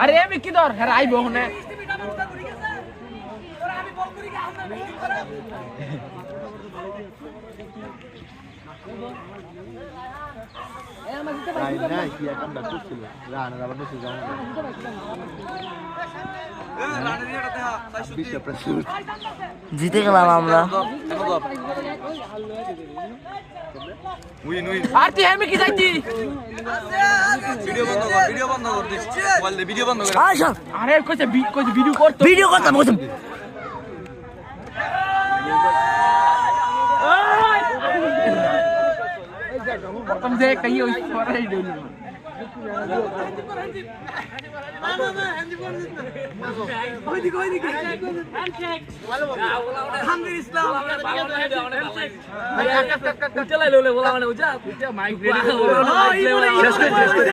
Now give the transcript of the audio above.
আরে আমি কি দরকার আইব ওখানে জিতে গেলাম আমরা। আর তুই আমি কি যাইছি আরে কইছে ভিডিও করতে ভিডিও করতাম तुम देख कहीं उस पर ही डोली चला लो बोला मैंने